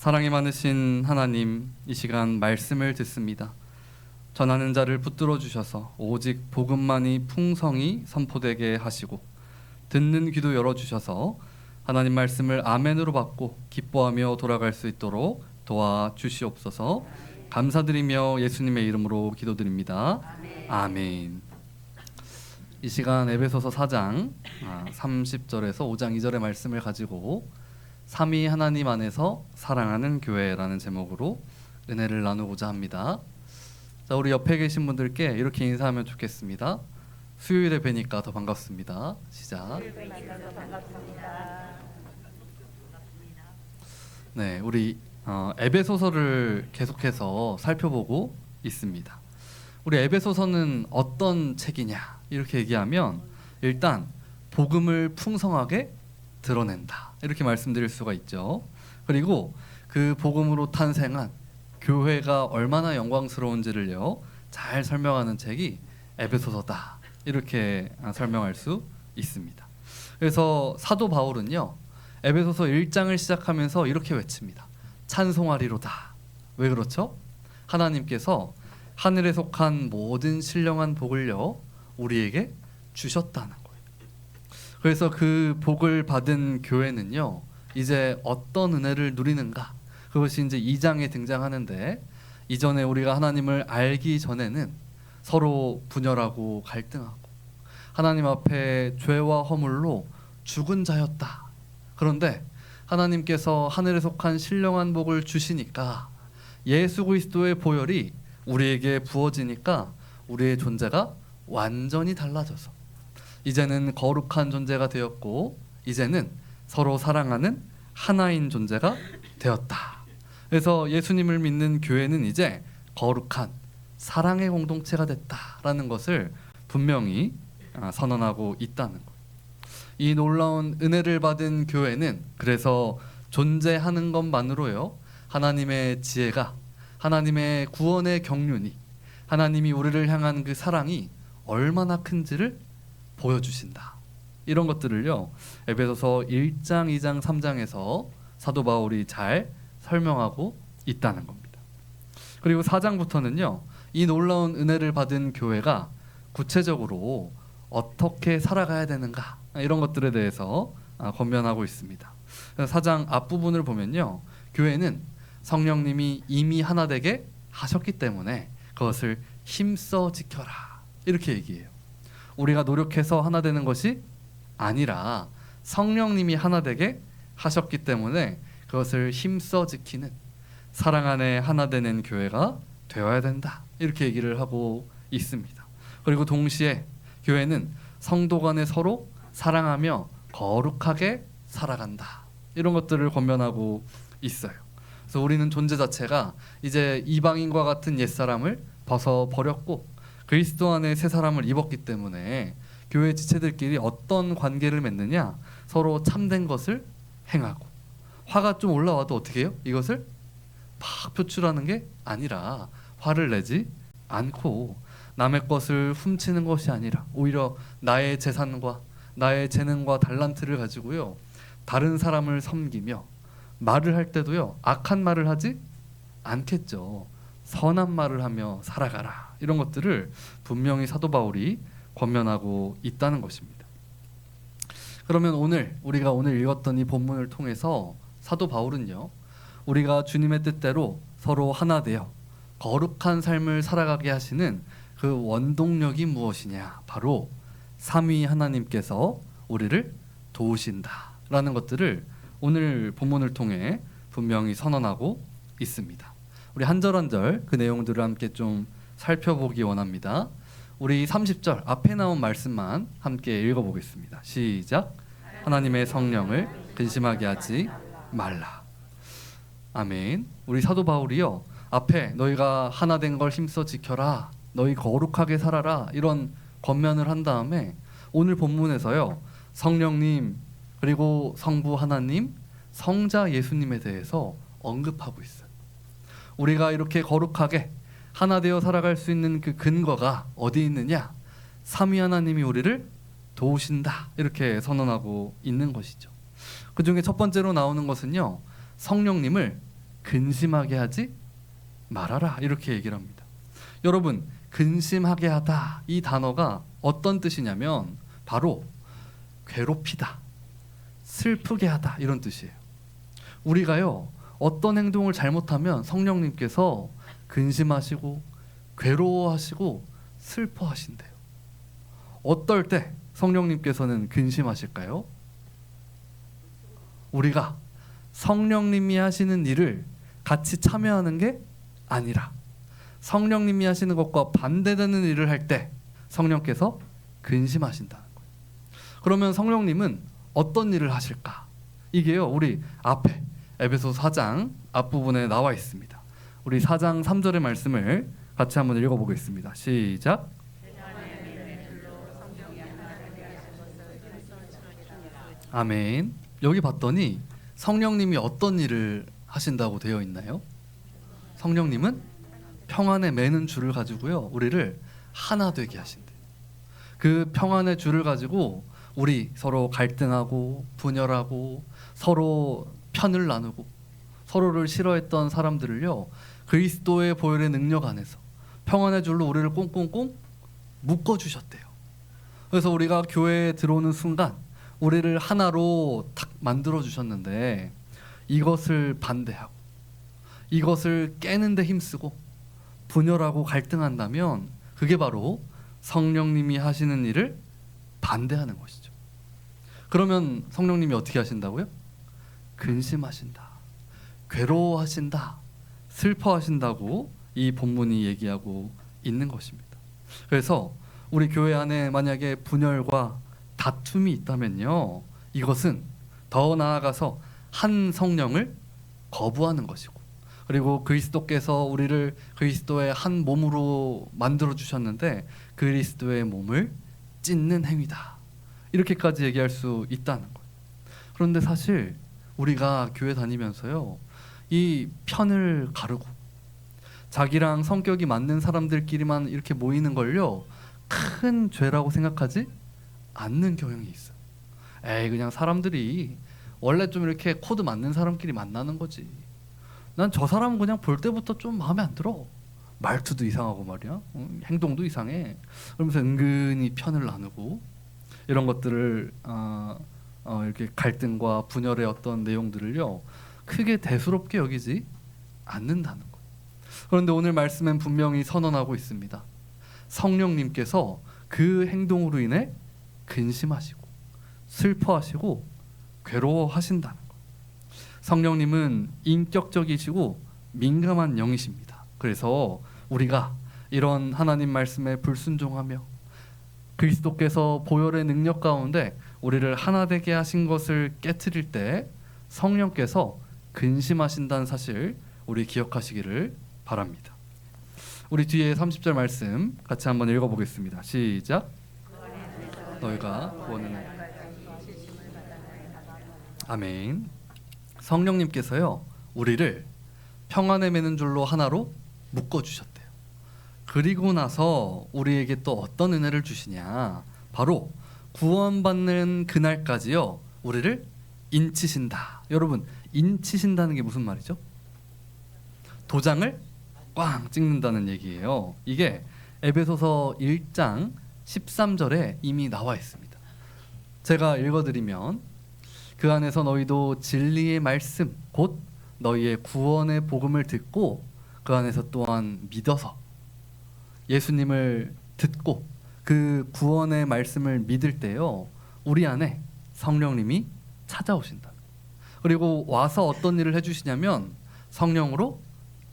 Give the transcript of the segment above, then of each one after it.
사랑이 많으신 하나님, 이 시간 말씀을 듣습니다. 전하는 자를 붙들어 주셔서 오직 복음만이 풍성히 선포되게 하시고 듣는 귀도 열어주셔서 하나님 말씀을 아멘으로 받고 기뻐하며 돌아갈 수 있도록 도와주시옵소서. 감사드리며 예수님의 이름으로 기도드립니다. 아멘. 이 시간 에베소서 4장 30절에서 5장 2절의 말씀을 가지고 삼위 하나님 안에서 사랑하는 교회라는 제목으로 은혜를 나누고자 합니다. 자, 우리 옆에 계신 분들께 이렇게 인사하면 좋겠습니다. 수요일에 뵈니까 더 반갑습니다. 시작. 네, 우리 에베소서를 계속해서 살펴보고 있습니다. 우리 에베소서는 어떤 책이냐 이렇게 얘기하면 일단 복음을 풍성하게 드러낸다 이렇게 말씀드릴 수가 있죠. 그리고 그 복음으로 탄생한 교회가 얼마나 영광스러운지를요 잘 설명하는 책이 에베소서다 이렇게 설명할 수 있습니다. 그래서 사도 바울은요 에베소서 1장을 시작하면서 이렇게 외칩니다. 찬송하리로다. 왜 그렇죠? 하나님께서 하늘에 속한 모든 신령한 복을요 우리에게 주셨다는 거예요. 그래서 그 복을 받은 교회는요 이제 어떤 은혜를 누리는가, 그것이 이제 2장에 등장하는데, 이전에 우리가 하나님을 알기 전에는 서로 분열하고 갈등하고 하나님 앞에 죄와 허물로 죽은 자였다. 그런데 하나님께서 하늘에 속한 신령한 복을 주시니까 예수 그리스도의 보혈이 우리에게 부어지니까 우리의 존재가 완전히 달라져서 이제는 거룩한 존재가 되었고 이제는 서로 사랑하는 하나인 존재가 되었다. 그래서 예수님을 믿는 교회는 이제 거룩한 사랑의 공동체가 됐다라는 것을 분명히 선언하고 있다는 것. 이 놀라운 은혜를 받은 교회는 그래서 존재하는 것만으로요 하나님의 지혜가, 하나님의 구원의 경륜이, 하나님이 우리를 향한 그 사랑이 얼마나 큰지를 보여주신다. 이런 것들을요 에베소서 1장, 2장, 3장에서 사도 바울이 잘 설명하고 있다는 겁니다. 그리고 4장부터는요 이 놀라운 은혜를 받은 교회가 구체적으로 어떻게 살아가야 되는가 이런 것들에 대해서 권면하고 있습니다. 4장 앞부분을 보면요 교회는 성령님이 이미 하나 되게 하셨기 때문에 그것을 힘써 지켜라 이렇게 얘기해요. 우리가 노력해서 하나 되는 것이 아니라 성령님이 하나 되게 하셨기 때문에 그것을 힘써 지키는 사랑 안에 하나 되는 교회가 되어야 된다 이렇게 얘기를 하고 있습니다. 그리고 동시에 교회는 성도 간에 서로 사랑하며 거룩하게 살아간다 이런 것들을 권면하고 있어요. 그래서 우리는 존재 자체가 이제 이방인과 같은 옛사람을 벗어버렸고 그리스도 안에 새 사람을 입었기 때문에 교회 지체들끼리 어떤 관계를 맺느냐, 서로 참된 것을 행하고, 화가 좀 올라와도 어떻게 해요? 이것을 막 표출하는 게 아니라 화를 내지 않고 남의 것을 훔치는 것이 아니라 오히려 나의 재산과 나의 재능과 달란트를 가지고요 다른 사람을 섬기며, 말을 할 때도요 악한 말을 하지 않겠죠. 선한 말을 하며 살아가라. 이런 것들을 분명히 사도 바울이 권면하고 있다는 것입니다. 그러면 우리가 오늘 읽었던 이 본문을 통해서 사도 바울은요 우리가 주님의 뜻대로 서로 하나 되어 거룩한 삶을 살아가게 하시는 그 원동력이 무엇이냐, 바로 삼위 하나님께서 우리를 도우신다라는 것들을 오늘 본문을 통해 분명히 선언하고 있습니다. 우리 한 절 한 절 그 내용들을 함께 좀 살펴보기 원합니다. 우리 30절 앞에 나온 말씀만 함께 읽어보겠습니다. 시작. 하나님의 성령을 근심하게 하지 말라. 아멘. 우리 사도 바울이요 앞에 너희가 하나 된 걸 힘써 지켜라, 너희 거룩하게 살아라 이런 권면을 한 다음에 오늘 본문에서요 성령님 그리고 성부 하나님, 성자 예수님에 대해서 언급하고 있어요. 우리가 이렇게 거룩하게 하나 되어 살아갈 수 있는 그 근거가 어디 있느냐? 삼위 하나님이 우리를 도우신다 이렇게 선언하고 있는 것이죠. 그 중에 첫 번째로 나오는 것은요 성령님을 근심하게 하지 말아라 이렇게 얘기를 합니다. 여러분, 근심하게 하다 이 단어가 어떤 뜻이냐면 바로 괴롭히다, 슬프게 하다 이런 뜻이에요. 우리가요 어떤 행동을 잘못하면 성령님께서 근심하시고 괴로워하시고 슬퍼하신대요. 어떨 때 성령님께서는 근심하실까요? 우리가 성령님이 하시는 일을 같이 참여하는 게 아니라 성령님이 하시는 것과 반대되는 일을 할 때 성령께서 근심하신다는 거예요. 그러면 성령님은 어떤 일을 하실까? 이게요 우리 앞에 에베소 4장 앞부분에 나와 있습니다. 우리 4장 3절의 말씀을 같이 한번 읽어보겠습니다. 시작. 아멘. 여기 봤더니 성령님이 어떤 일을 하신다고 되어 있나요? 성령님은 평안에 매는 줄을 가지고요 우리를 하나 되게 하신대요. 그 평안의 줄을 가지고 우리 서로 갈등하고 분열하고 서로 편을 나누고 서로를 싫어했던 사람들을요 그리스도의 보혈의 능력 안에서 평안의 줄로 우리를 꽁꽁꽁 묶어주셨대요. 그래서 우리가 교회에 들어오는 순간 우리를 하나로 탁 만들어 주셨는데 이것을 반대하고 이것을 깨는 데 힘쓰고 분열하고 갈등한다면 그게 바로 성령님이 하시는 일을 반대하는 것이죠. 그러면 성령님이 어떻게 하신다고요? 근심하신다, 괴로워하신다, 슬퍼하신다고 이 본문이 얘기하고 있는 것입니다. 그래서 우리 교회 안에 만약에 분열과 다툼이 있다면요 이것은 더 나아가서 한 성령을 거부하는 것이고 그리고 그리스도께서 우리를 그리스도의 한 몸으로 만들어 주셨는데 그리스도의 몸을 찢는 행위다 이렇게까지 얘기할 수 있다는 거예요. 그런데 사실 우리가 교회 다니면서요 이 편을 가르고 자기랑 성격이 맞는 사람들끼리만 이렇게 모이는 걸요 큰 죄라고 생각하지 않는 경향이 있어요. 에이 그냥 사람들이 원래 좀 이렇게 코드 맞는 사람끼리 만나는 거지. 난 저 사람은 그냥 볼 때부터 좀 마음에 안 들어. 말투도 이상하고 말이야. 행동도 이상해. 그러면서 은근히 편을 나누고 이런 것들을 이렇게 갈등과 분열의 어떤 내용들을요 크게 대수롭게 여기지 않는다는 거예요. 그런데 오늘 말씀엔 분명히 선언하고 있습니다. 성령님께서 그 행동으로 인해 근심하시고 슬퍼하시고 괴로워하신다는 거예요. 성령님은 인격적이시고 민감한 영이십니다. 그래서 우리가 이런 하나님 말씀에 불순종하며 그리스도께서 보혈의 능력 가운데 우리를 하나 되게 하신 것을 깨트릴 때 성령께서 근심하신다는 사실 우리 기억하시기를 바랍니다. 우리 뒤에 30절 말씀 같이 한번 읽어보겠습니다. 시작. 너희가 구원을 아멘. 성령님께서요 우리를 평안에 매는 줄로 하나로 묶어주셨대요. 그리고 나서 우리에게 또 어떤 은혜를 주시냐, 바로 구원받는 그날까지요 우리를 인치신다. 여러분, 인치신다는 게 무슨 말이죠? 도장을 꽝 찍는다는 얘기예요. 이게 에베소서 1장 13절에 이미 나와 있습니다. 제가 읽어드리면 그 안에서 너희도 진리의 말씀 곧 너희의 구원의 복음을 듣고 그 안에서 또한 믿어서 예수님을 듣고 그 구원의 말씀을 믿을 때요 우리 안에 성령님이 찾아오신다. 그리고 와서 어떤 일을 해주시냐면 성령으로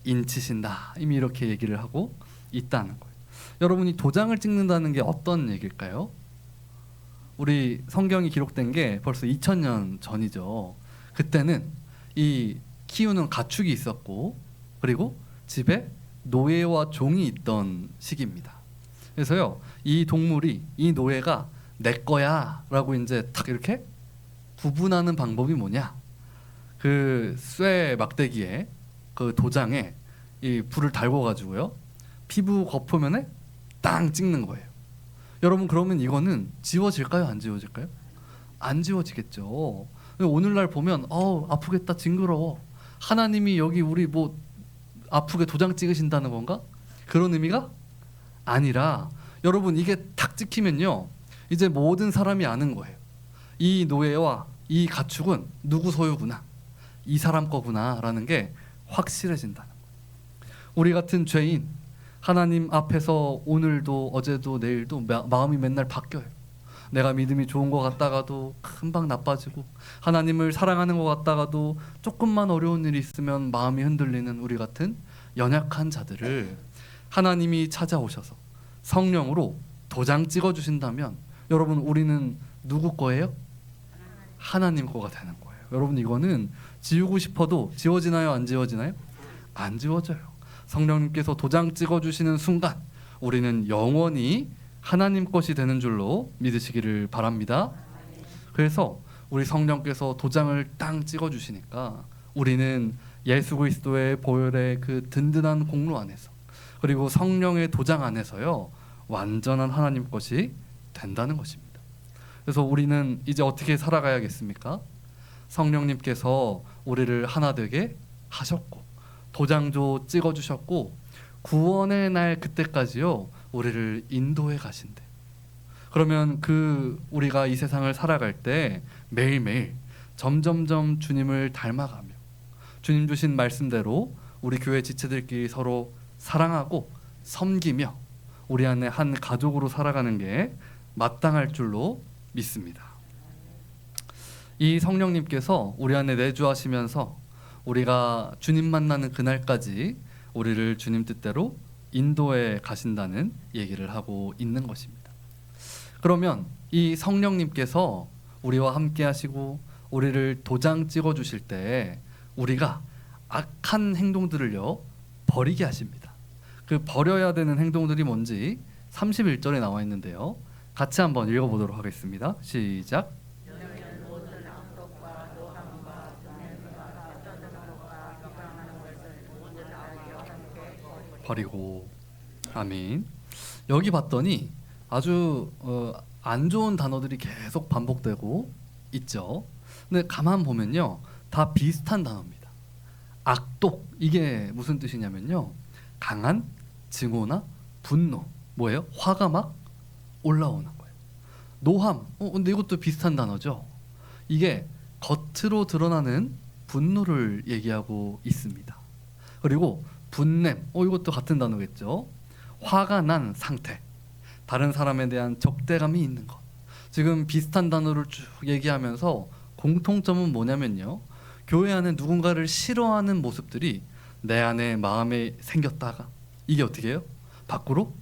인치신다. 이미 이렇게 얘기를 하고 있다는 거예요. 여러분이 도장을 찍는다는 게 어떤 얘기일까요? 우리 성경이 기록된 게 벌써 2000년 전이죠. 그때는 이 키우는 가축이 있었고 그리고 집에 노예와 종이 있던 시기입니다. 그래서요 이 동물이 이 노예가 내 거야 라고 이제 탁 이렇게 구분하는 방법이 뭐냐, 그 쇠 막대기에 그 도장에 이 불을 달궈 가지고요 피부 겉표면에 땅 찍는 거예요. 여러분, 그러면 이거는 지워질까요? 안 지워질까요? 안 지워지겠죠. 오늘날 보면 아프겠다, 징그러워, 하나님이 여기 우리 뭐 아프게 도장 찍으신다는 건가? 그런 의미가 아니라 여러분 이게 탁 찍히면요 이제 모든 사람이 아는 거예요. 이 노예와 이 가축은 누구 소유구나, 이 사람 거구나 라는 게 확실해진다는 거예요. 우리 같은 죄인 하나님 앞에서 오늘도 어제도 내일도 마음이 맨날 바뀌어요. 내가 믿음이 좋은 것 같다가도 금방 나빠지고, 하나님을 사랑하는 것 같다가도 조금만 어려운 일이 있으면 마음이 흔들리는 우리 같은 연약한 자들을 하나님이 찾아오셔서 성령으로 도장 찍어주신다면 여러분 우리는 누구 거예요? 하나님 거가 되는 거예요. 여러분 이거는 지우고 싶어도 지워지나요? 안 지워지나요? 안 지워져요. 성령님께서 도장 찍어주시는 순간 우리는 영원히 하나님 것이 되는 줄로 믿으시기를 바랍니다. 그래서 우리 성령께서 도장을 땅 찍어주시니까 우리는 예수 그리스도의 보혈의 그 든든한 공로 안에서, 그리고 성령의 도장 안에서요 완전한 하나님 것이 된다는 것입니다. 그래서 우리는 이제 어떻게 살아가야겠습니까? 성령님께서 우리를 하나 되게 하셨고 도장도 찍어주셨고 구원의 날 그때까지요 우리를 인도해 가신대. 그러면 우리가 이 세상을 살아갈 때 매일매일 점점점 주님을 닮아가며 주님 주신 말씀대로 우리 교회 지체들끼리 서로 사랑하고 섬기며 우리 안에 한 가족으로 살아가는 게 마땅할 줄로 믿습니다. 이 성령님께서 우리 안에 내주하시면서 우리가 주님 만나는 그날까지 우리를 주님 뜻대로 인도해 가신다는 얘기를 하고 있는 것입니다. 그러면 이 성령님께서 우리와 함께 하시고 우리를 도장 찍어 주실 때 우리가 악한 행동들을요 버리게 하십니다. 그 버려야 되는 행동들이 뭔지 31절에 나와 있는데요. 같이 한번 읽어보도록 하겠습니다. 시작. 버리고. 아멘. 여기 봤더니 아주 안 좋은 단어들이 계속 반복되고 있죠. 근데 가만 보면요 다 비슷한 단어입니다. 악독, 이게 무슨 뜻이냐면요 강한 증오나 분노, 뭐예요? 화가 막 올라오는 거예요. 노함, 근데 이것도 비슷한 단어죠. 이게 겉으로 드러나는 분노를 얘기하고 있습니다. 그리고 분냄, 이것도 같은 단어겠죠. 화가 난 상태, 다른 사람에 대한 적대감이 있는 것. 지금 비슷한 단어를 쭉 얘기하면서 공통점은 뭐냐면요 교회 안에 누군가를 싫어하는 모습들이 내 안에 마음에 생겼다가 이게 어떻게 해요? 밖으로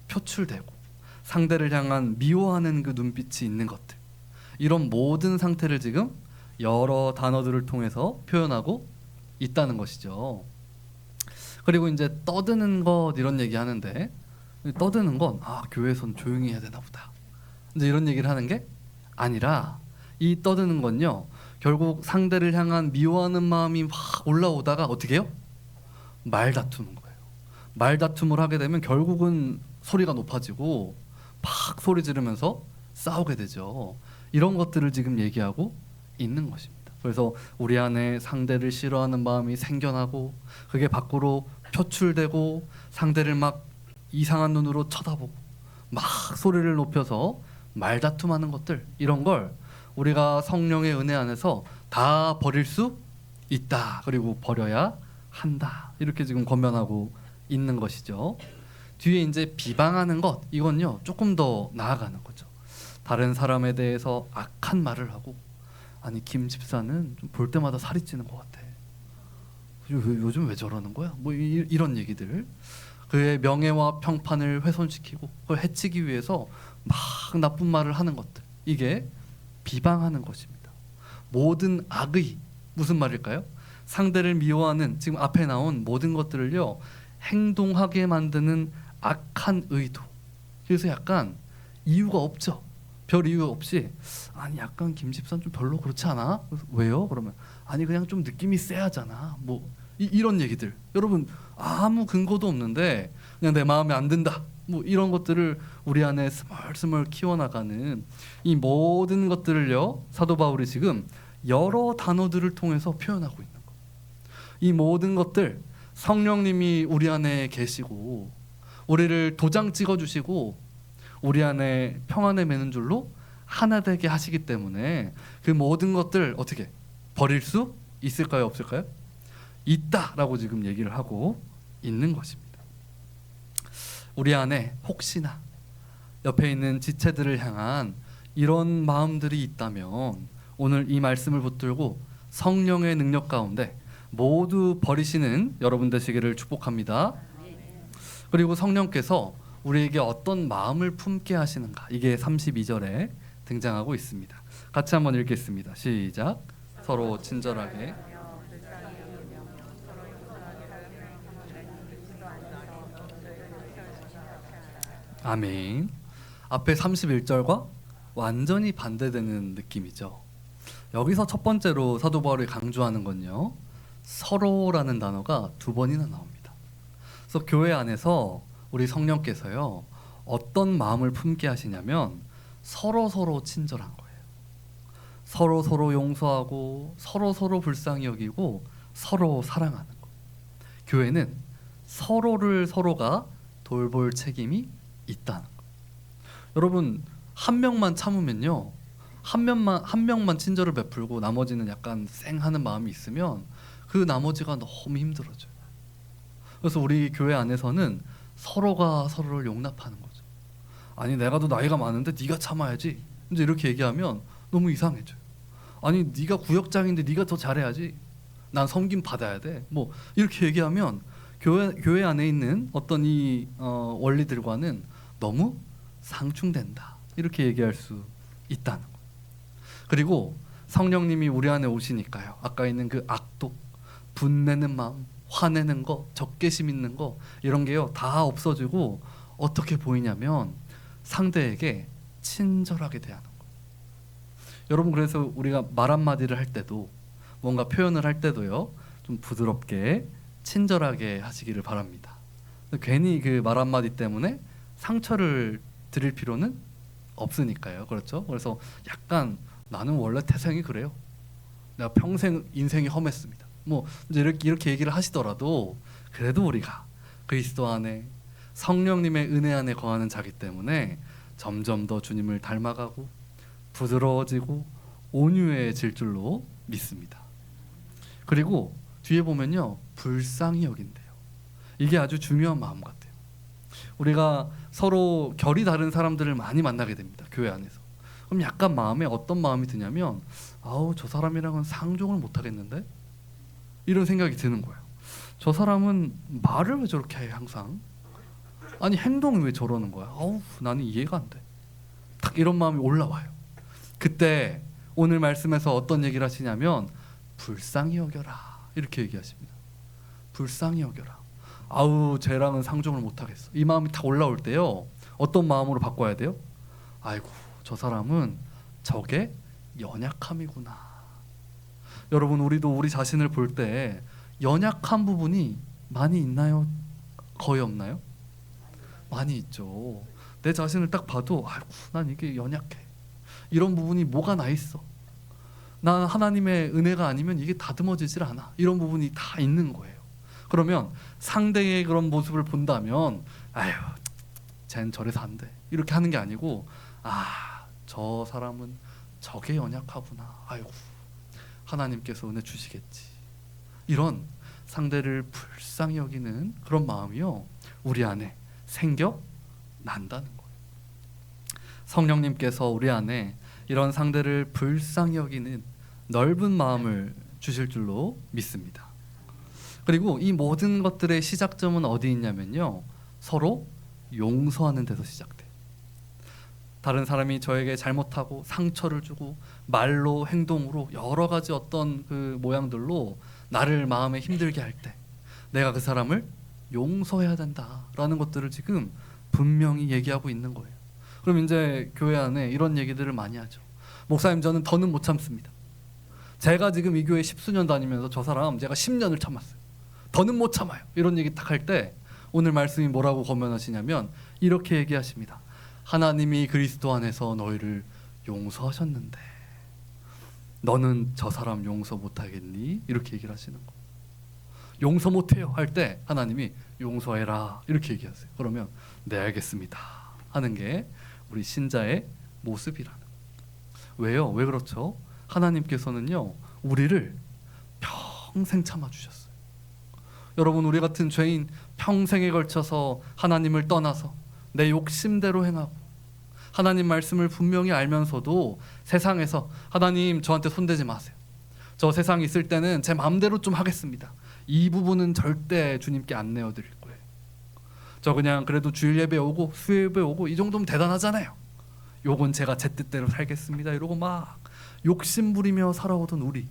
표출되고 상대를 향한 미워하는 그 눈빛이 있는 것들, 이런 모든 상태를 지금 여러 단어들을 통해서 표현하고 있다는 것이죠. 그리고 이제 떠드는 것 이런 얘기 하는데, 떠드는 건 교회에선 조용히 해야 되나 보다 이제 이런 얘기를 하는 게 아니라, 이 떠드는 건요 결국 상대를 향한 미워하는 마음이 막 올라오다가 어떻게 해요? 말다투는 거예요. 말다툼을 하게 되면 결국은 소리가 높아지고 막 소리 지르면서 싸우게 되죠. 이런 것들을 지금 얘기하고 있는 것입니다. 그래서 우리 안에 상대를 싫어하는 마음이 생겨나고 그게 밖으로 표출되고 상대를 막 이상한 눈으로 쳐다보고 막 소리를 높여서 말다툼하는 것들, 이런 걸 우리가 성령의 은혜 안에서 다 버릴 수 있다. 그리고 버려야 한다. 이렇게 지금 권면하고 있는 것이죠. 뒤에 이제 비방하는 것, 이건요 조금 더 나아가는 거죠. 다른 사람에 대해서 악한 말을 하고, 아니 김 집사는 좀 볼 때마다 살이 찌는 것 같아. 요즘 왜 저러는 거야? 뭐 이런 얘기들, 그의 명예와 평판을 훼손시키고 그걸 해치기 위해서 막 나쁜 말을 하는 것들, 이게 비방하는 것입니다. 모든 악의, 무슨 말일까요? 상대를 미워하는, 지금 앞에 나온 모든 것들을요 행동하게 만드는 악한 의도. 그래서 약간 이유가 없죠. 별 이유 없이, 아니 약간 김 집사는 좀 별로 그렇지 않아? 왜요? 그러면 아니 그냥 좀 느낌이 쎄하잖아. 뭐 이런 얘기들, 여러분 아무 근거도 없는데 그냥 내 마음에 안 든다, 뭐 이런 것들을 우리 안에 스멀스멀 키워나가는 이 모든 것들을요 사도 바울이 지금 여러 단어들을 통해서 표현하고 있는 거예요. 이 모든 것들 성령님이 우리 안에 계시고 우리를 도장 찍어주시고 우리 안에 평안에 매는 줄로 하나 되게 하시기 때문에 그 모든 것들 어떻게 버릴 수 있을까요? 없을까요? 있다라고 지금 얘기를 하고 있는 것입니다. 우리 안에 혹시나 옆에 있는 지체들을 향한 이런 마음들이 있다면 오늘 이 말씀을 붙들고 성령의 능력 가운데 모두 버리시는 여러분 되시기를 축복합니다. 그리고 성령께서 우리에게 어떤 마음을 품게 하시는가, 이게 32절에 등장하고 있습니다. 같이 한번 읽겠습니다. 시작. 서로 친절하게 아멘. 앞에 31절과 완전히 반대되는 느낌이죠. 여기서 첫 번째로 사도 바울이 강조하는 건요, 서로라는 단어가 2번이나 나옵니다. 그래서 교회 안에서 우리 성령께서요 어떤 마음을 품게 하시냐면 서로 친절한 거예요. 서로 용서하고 서로 불쌍히 여기고 서로 사랑하는 거. 교회는 서로가 돌볼 책임이 있다는 거. 여러분, 한 명만 참으면요, 한 명만 친절을 베풀고 나머지는 약간 쌩하는 마음이 있으면 그 나머지가 너무 힘들어져요. 그래서 우리 교회 안에서는 서로가 서로를 용납하는 거죠. 아니, 내가 더 나이가 많은데 네가 참아야지, 이제 이렇게 얘기하면 너무 이상해져요. 아니, 네가 구역장인데 네가 더 잘해야지, 난 섬김 받아야 돼, 뭐 이렇게 얘기하면 교회 안에 있는 어떤 이 원리들과는 너무 상충된다, 이렇게 얘기할 수 있다는 거예요. 그리고 성령님이 우리 안에 오시니까요, 아까 있는 그 악독, 분내는 마음, 화내는 거, 적개심 있는 거, 이런 게요 다 없어지고 어떻게 보이냐면 상대에게 친절하게 대하는 거예요. 여러분, 그래서 우리가 말 한마디를 할 때도, 뭔가 표현을 할 때도요 좀 부드럽게 친절하게 하시기를 바랍니다. 괜히 그 말 한마디 때문에 상처를 드릴 필요는 없으니까요. 그렇죠? 그래서 약간 나는 원래 태생이 그래요, 내가 평생 인생이 험했습니다, 뭐 이제 이렇게 얘기를 하시더라도 그래도 우리가 그리스도 안에 성령님의 은혜 안에 거하는 자기 때문에 점점 더 주님을 닮아가고 부드러워지고 온유해질 줄로 믿습니다. 그리고 뒤에 보면요 불쌍히 여긴대요. 이게 아주 중요한 마음 같아요. 우리가 서로 결이 다른 사람들을 많이 만나게 됩니다, 교회 안에서. 그럼 약간 마음에 어떤 마음이 드냐면, 아우, 저 사람이랑은 상종을 못 하겠는데, 이런 생각이 드는 거예요. 저 사람은 말을 왜 저렇게 해 항상, 아니 행동이 왜 저러는 거야, 아우 나는 이해가 안 돼, 딱 이런 마음이 올라와요. 그때 오늘 말씀에서 어떤 얘기를 하시냐면 불쌍히 여겨라, 이렇게 얘기하십니다. 불쌍히 여겨라. 아우, 쟤랑은 상종을 못 하겠어, 이 마음이 딱 올라올 때요 어떤 마음으로 바꿔야 돼요? 아이고, 저 사람은 저게 연약함이구나. 여러분, 우리도 우리 자신을 볼 때 연약한 부분이 많이 있나요? 거의 없나요? 많이 있죠. 내 자신을 딱 봐도 아이고, 난 이게 연약해, 이런 부분이 뭐가 나 있어, 난 하나님의 은혜가 아니면 이게 다듬어지질 않아, 이런 부분이 다 있는 거예요. 그러면 상대의 그런 모습을 본다면 아유, 쟨 저래서 안 돼, 이렇게 하는 게 아니고, 아, 저 사람은 저게 연약하구나, 아이고 하나님께서 은혜 주시겠지, 이런 상대를 불쌍히 여기는 그런 마음이요 우리 안에 생겨난다는 거예요. 성령님께서 우리 안에 이런 상대를 불쌍히 여기는 넓은 마음을 주실 줄로 믿습니다. 그리고 이 모든 것들의 시작점은 어디 있냐면요 서로 용서하는 데서 시작돼요. 다른 사람이 저에게 잘못하고 상처를 주고 말로 행동으로 여러 가지 어떤 그 모양들로 나를 마음에 힘들게 할 때 내가 그 사람을 용서해야 된다라는 것들을 지금 분명히 얘기하고 있는 거예요. 그럼 이제 교회 안에 이런 얘기들을 많이 하죠. 목사님, 저는 더는 못 참습니다. 제가 지금 이 교회 10수년 다니면서 저 사람 제가 10년을 참았어요. 더는 못 참아요. 이런 얘기 딱 할 때 오늘 말씀이 뭐라고 권면하시냐면 이렇게 얘기하십니다. 하나님이 그리스도 안에서 너희를 용서하셨는데 너는 저 사람 용서 못하겠니? 이렇게 얘기를 하시는 거. 용서 못해요 할 때 하나님이 용서해라 이렇게 얘기하세요. 그러면 네 알겠습니다 하는 게 우리 신자의 모습이라는 거예요. 왜요? 왜 그렇죠? 하나님께서는요 우리를 평생 참아주셨어요. 여러분, 우리 같은 죄인 평생에 걸쳐서 하나님을 떠나서 내 욕심대로 행하고 하나님 말씀을 분명히 알면서도 세상에서 하나님 저한테 손대지 마세요, 저 세상에 있을 때는 제 마음대로 좀 하겠습니다, 이 부분은 절대 주님께 안 내어드릴 거예요, 저 그냥 그래도 주일 예배 오고 수요 예배 오고 이 정도면 대단하잖아요, 요건 제가 제 뜻대로 살겠습니다 이러고 막 욕심 부리며 살아오던 우리,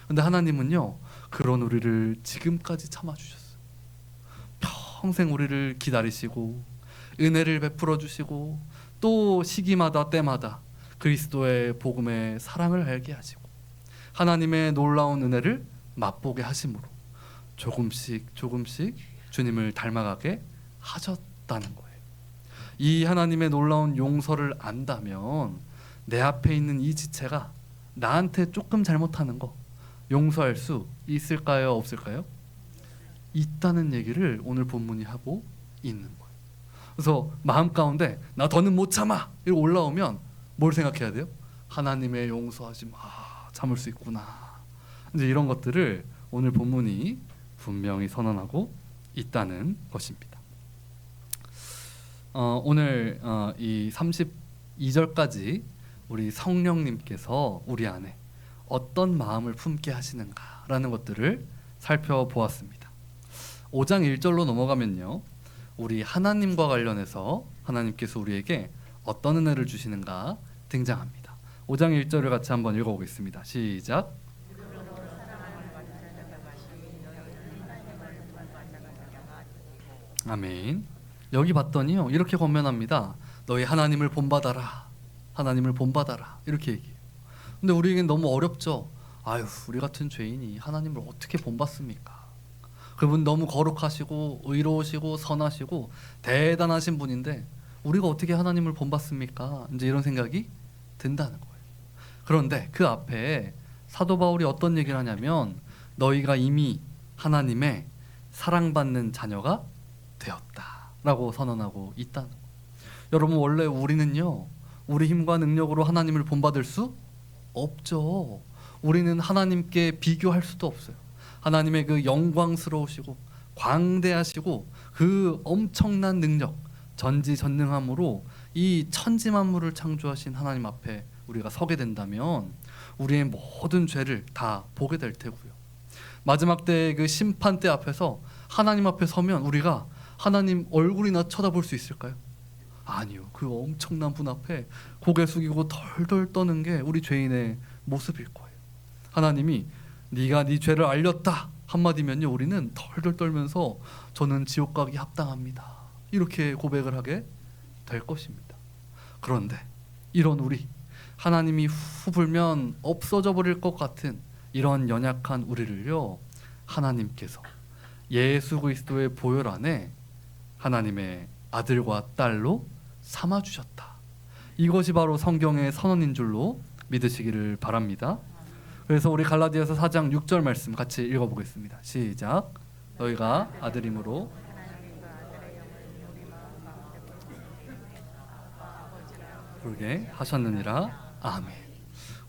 근데 하나님은요 그런 우리를 지금까지 참아주셨어요. 평생 우리를 기다리시고 은혜를 베풀어 주시고 또 시기마다 때마다 그리스도의 복음의 사랑을 알게 하시고 하나님의 놀라운 은혜를 맛보게 하심으로 조금씩 조금씩 주님을 닮아가게 하셨다는 거예요. 이 하나님의 놀라운 용서를 안다면 내 앞에 있는 이 지체가 나한테 조금 잘못하는 거 용서할 수 있을까요? 없을까요? 있다는 얘기를 오늘 본문이 하고 있는 거예요. 그래서 마음 가운데 나 더는 못 참아 이러고 올라오면 뭘 생각해야 돼요? 하나님의 용서하심, 참을 수 있구나. 이제 이런 것들을 오늘 본문이 분명히 선언하고 있다는 것입니다. 오늘 이 32절까지 우리 성령님께서 우리 안에 어떤 마음을 품게 하시는가라는 것들을 살펴보았습니다. 5장 1절로 넘어가면요, 우리 하나님과 관련해서 하나님께서 우리에게 어떤 은혜를 주시는가 등장합니다. 5장 1절을 같이 한번 읽어보겠습니다. 시작. 아멘. 여기 봤더니요 이렇게 권면합니다. 너희 하나님을 본받아라, 하나님을 본받아라 이렇게 얘기해요. 근데 우리에겐 너무 어렵죠. 아유, 우리 같은 죄인이 하나님을 어떻게 본받습니까? 그분 너무 거룩하시고 의로우시고 선하시고 대단하신 분인데 우리가 어떻게 하나님을 본받습니까? 이제 이런 생각이 든다는 거예요. 그런데 그 앞에 사도 바울이 어떤 얘기를 하냐면 너희가 이미 하나님의 사랑받는 자녀가 되었다라고 선언하고 있다는 거예요. 여러분, 원래 우리는요 우리 힘과 능력으로 하나님을 본받을 수 없죠. 우리는 하나님께 비교할 수도 없어요. 하나님의 그 영광스러우시고 광대하시고 그 엄청난 능력, 전지전능함으로 이 천지만물을 창조하신 하나님 앞에 우리가 서게 된다면 우리의 모든 죄를 다 보게 될 테고요. 마지막 때의 그 심판대 앞에서 하나님 앞에 서면 우리가 하나님 얼굴이나 쳐다볼 수 있을까요? 아니요. 그 엄청난 분 앞에 고개 숙이고 덜덜 떠는 게 우리 죄인의 모습일 거예요. 하나님이 네가 네 죄를 알렸다 한마디면요 우리는 덜덜 떨면서 저는 지옥 가기 합당합니다 이렇게 고백을 하게 될 것입니다. 그런데 이런 우리, 하나님이 후 불면 없어져 버릴 것 같은 이런 연약한 우리를요 하나님께서 예수 그리스도의 보혈 안에 하나님의 아들과 딸로 삼아주셨다. 이것이 바로 성경의 선언인 줄로 믿으시기를 바랍니다. 그래서 우리 갈라디아서 4장 6절 말씀 같이 읽어보겠습니다. 시작. 너희가 아들임으로 그러게 하셨느니라. 아멘.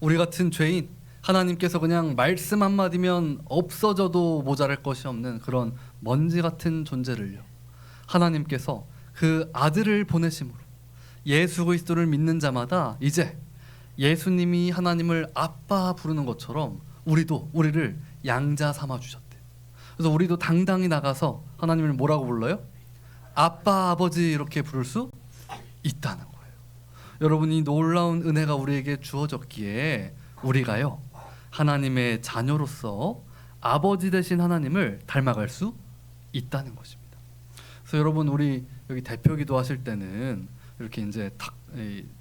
우리 같은 죄인, 하나님께서 그냥 말씀 한마디면 없어져도 모자랄 것이 없는 그런 먼지 같은 존재를요 하나님께서 그 아들을 보내심으로 예수 그리스도를 믿는 자마다 이제 예수님이 하나님을 아빠 부르는 것처럼 우리도 우리를 양자 삼아 주셨대요. 그래서 우리도 당당히 나가서 하나님을 뭐라고 불러요? 아빠, 아버지 이렇게 부를 수 있다는 거예요. 여러분, 이 놀라운 은혜가 우리에게 주어졌기에 우리가요 하나님의 자녀로서 아버지 되신 하나님을 닮아갈 수 있다는 것입니다. 그래서 여러분, 우리 여기 대표 기도하실 때는 이렇게 이제 탁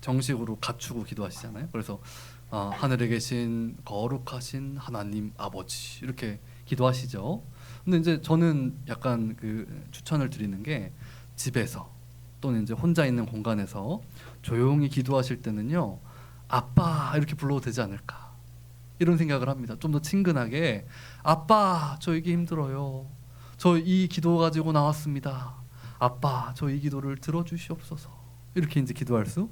정식으로 갖추고 기도하시잖아요. 그래서 하늘에 계신 거룩하신 하나님 아버지 이렇게 기도하시죠. 근데 이제 저는 약간 그 추천을 드리는 게 집에서 또는 이제 혼자 있는 공간에서 조용히 기도하실 때는요 아빠 이렇게 불러도 되지 않을까 이런 생각을 합니다. 좀 더 친근하게 아빠 저 이게 힘들어요, 저 이 기도 가지고 나왔습니다. 아빠, 저 이 기도를 들어주시옵소서. 이렇게 이제 기도할 수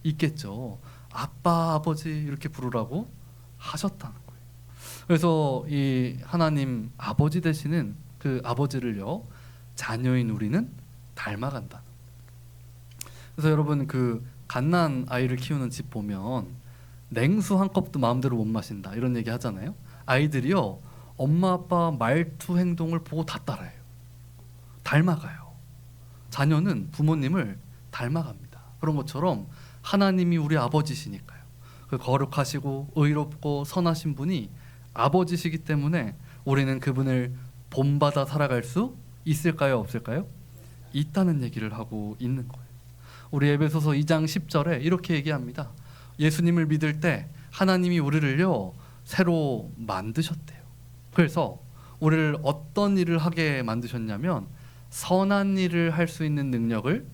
있겠죠. 아빠, 아버지 이렇게 부르라고 하셨다는 거예요. 그래서 이 하나님 아버지 되시는 그 아버지를요, 자녀인 우리는 닮아간다. 그래서 여러분, 그 갓난 아이를 키우는 집 보면 냉수 한 컵도 마음대로 못 마신다 이런 얘기 하잖아요. 아이들이요, 엄마 아빠 말투 행동을 보고 다 따라해요. 닮아가요. 자녀는 부모님을 닮아갑니다. 그런 것처럼 하나님이 우리 아버지시니까요. 그 거룩하시고 의롭고 선하신 분이 아버지시기 때문에 우리는 그분을 본받아 살아갈 수 있을까요, 없을까요? 있다는 얘기를 하고 있는 거예요. 우리 에베소서 2장 10절에 이렇게 얘기합니다. 예수님을 믿을 때 하나님이 우리를요, 새로 만드셨대요. 그래서 우리를 어떤 일을 하게 만드셨냐면 선한 일을 할 수 있는 능력을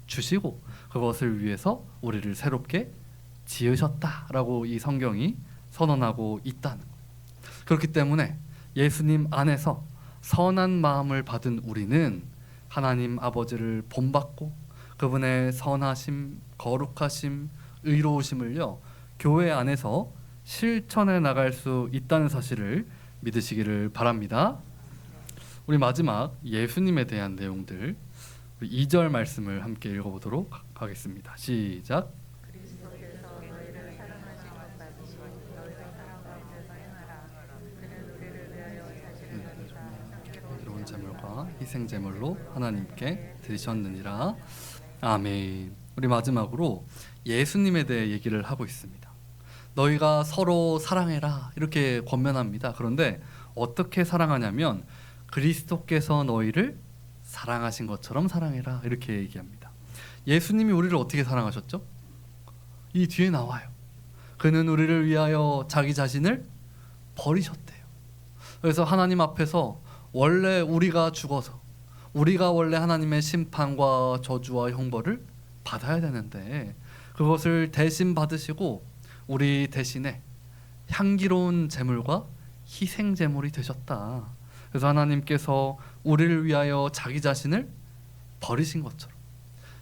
주시고 그것을 위해서 우리를 새롭게 지으셨다라고 이 성경이 선언하고 있다는 거예요. 그렇기 때문에 예수님 안에서 선한 마음을 받은 우리는 하나님 아버지를 본받고 그분의 선하심, 거룩하심, 의로우심을요, 교회 안에서 실천해 나갈 수 있다는 사실을 믿으시기를 바랍니다. 우리 마지막 예수님에 대한 내용들, 우리 2절 말씀을 함께 읽어보도록 하겠습니다. 시작. 이로운 제물과 희생 제물로 하나님께 드리셨느니라. 아멘. 우리 마지막으로 예수님에 대해 얘기를 하고 있습니다. 너희가 서로 사랑해라 이렇게 권면합니다. 그런데 어떻게 사랑하냐면 그리스도께서 너희를 사랑하신 것처럼 사랑해라 이렇게 얘기합니다. 예수님이 우리를 어떻게 사랑하셨죠? 이 뒤에 나와요. 그는 우리를 위하여 자기 자신을 버리셨대요. 그래서 하나님 앞에서 원래 우리가 죽어서 우리가 원래 하나님의 심판과 저주와 형벌을 받아야 되는데 그것을 대신 받으시고 우리 대신에 향기로운 제물과 희생 제물이 되셨다. 그래서 하나님께서 우리를 위하여 자기 자신을 버리신 것처럼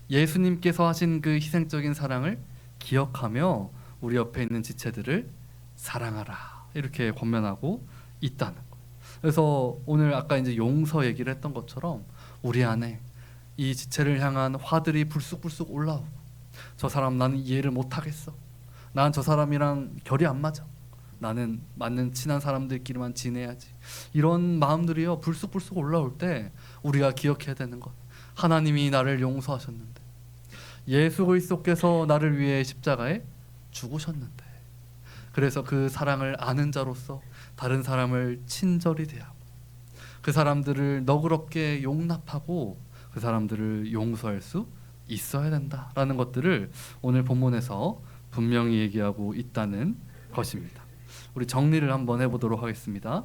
예수님께서 하신 그 희생적인 사랑을 기억하며 우리 옆에 있는 지체들을 사랑하라 이렇게 권면하고 있다는 거예요. 그래서 오늘 아까 이제 용서 얘기를 했던 것처럼 우리 안에 이 지체를 향한 화들이 불쑥불쑥 올라오고 저 사람 나는 이해를 못하겠어. 난 저 사람이랑 결이 안 맞아. 나는 맞는 친한 사람들끼리만 지내야지. 이런 마음들이요 불쑥불쑥 올라올 때 우리가 기억해야 되는 것, 하나님이 나를 용서하셨는데 예수 그리스도께서 나를 위해 십자가에 죽으셨는데 그래서 그 사랑을 아는 자로서 다른 사람을 친절히 대하고 그 사람들을 너그럽게 용납하고 그 사람들을 용서할 수 있어야 된다라는 것들을 오늘 본문에서 분명히 얘기하고 있다는 것입니다. 우리 정리를 한번 해보도록 하겠습니다.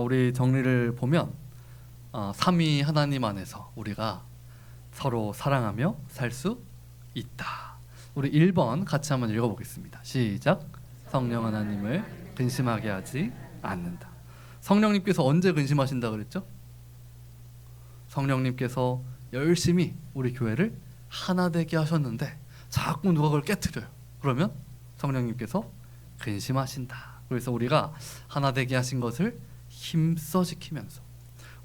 우리 정리를 보면 삼위 하나님 안에서 우리가 서로 사랑하며 살 수 있다. 우리 1번 같이 한번 읽어보겠습니다. 시작. 성령 하나님을 근심하게 하지 않는다. 성령님께서 언제 근심하신다 그랬죠? 성령님께서 열심히 우리 교회를 하나 되게 하셨는데 자꾸 누가 그걸 깨트려요. 그러면 성령님께서 근심하신다. 그래서 우리가 하나 되게 하신 것을 힘써 지키면서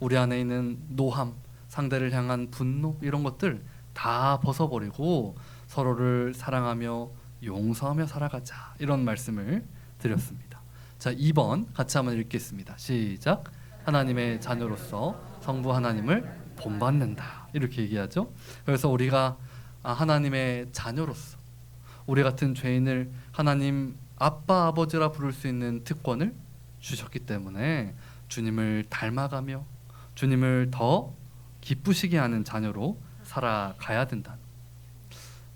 우리 안에 있는 노함, 상대를 향한 분노 이런 것들 다 벗어버리고 서로를 사랑하며 용서하며 살아가자 이런 말씀을 드렸습니다. 자, 2번 같이 한번 읽겠습니다. 시작. 하나님의 자녀로서 성부 하나님을 본받는다 이렇게 얘기하죠. 그래서 우리가 하나님의 자녀로서 우리 같은 죄인을 하나님 아빠 아버지라 부를 수 있는 특권을 주셨기 때문에 주님을 닮아가며 주님을 더 기쁘시게 하는 자녀로 살아가야 된다.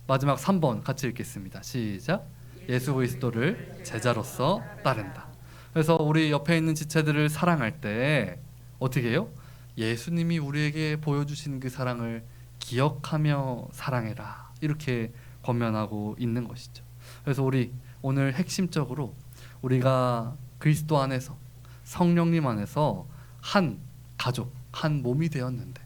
마지막 3번 같이 읽겠습니다. 시작. 예수 그리스도를 제자로서 따른다. 그래서 우리 옆에 있는 지체들을 사랑할 때 어떻게 해요? 예수님이 우리에게 보여주신 그 사랑을 기억하며 사랑해라 이렇게 권면하고 있는 것이죠. 그래서 우리 오늘 핵심적으로 우리가 그리스도 안에서 성령님 안에서 한 가족, 한 몸이 되었는데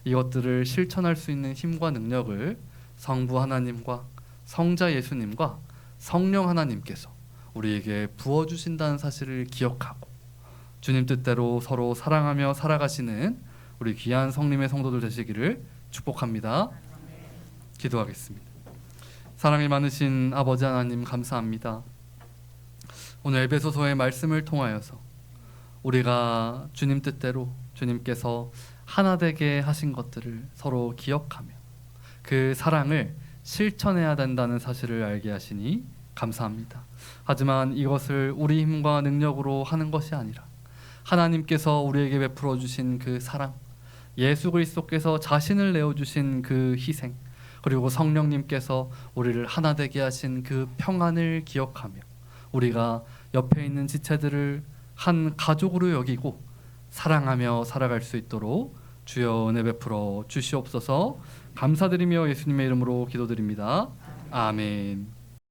이것들을 실천할 수 있는 힘과 능력을 성부 하나님과 성자 예수님과 성령 하나님께서 우리에게 부어주신다는 사실을 기억하고 주님 뜻대로 서로 사랑하며 살아가시는 우리 귀한 성림의 성도들 되시기를 축복합니다. 기도하겠습니다. 사랑이 많으신 아버지 하나님 감사합니다. 오늘 에베소서의 말씀을 통하여서 우리가 주님 뜻대로 주님께서 하나 되게 하신 것들을 서로 기억하며 그 사랑을 실천해야 된다는 사실을 알게 하시니 감사합니다. 하지만 이것을 우리 힘과 능력으로 하는 것이 아니라 하나님께서 우리에게 베풀어 주신 그 사랑, 예수 그리스도께서 자신을 내어주신 그 희생, 그리고 성령님께서 우리를 하나 되게 하신 그 평안을 기억하며 우리가 옆에 있는 지체들을 한 가족으로 여기고 사랑하며 살아갈 수 있도록 주여 은혜 베풀어 주시옵소서. 감사드리며 예수님의 이름으로 기도드립니다. 아멘.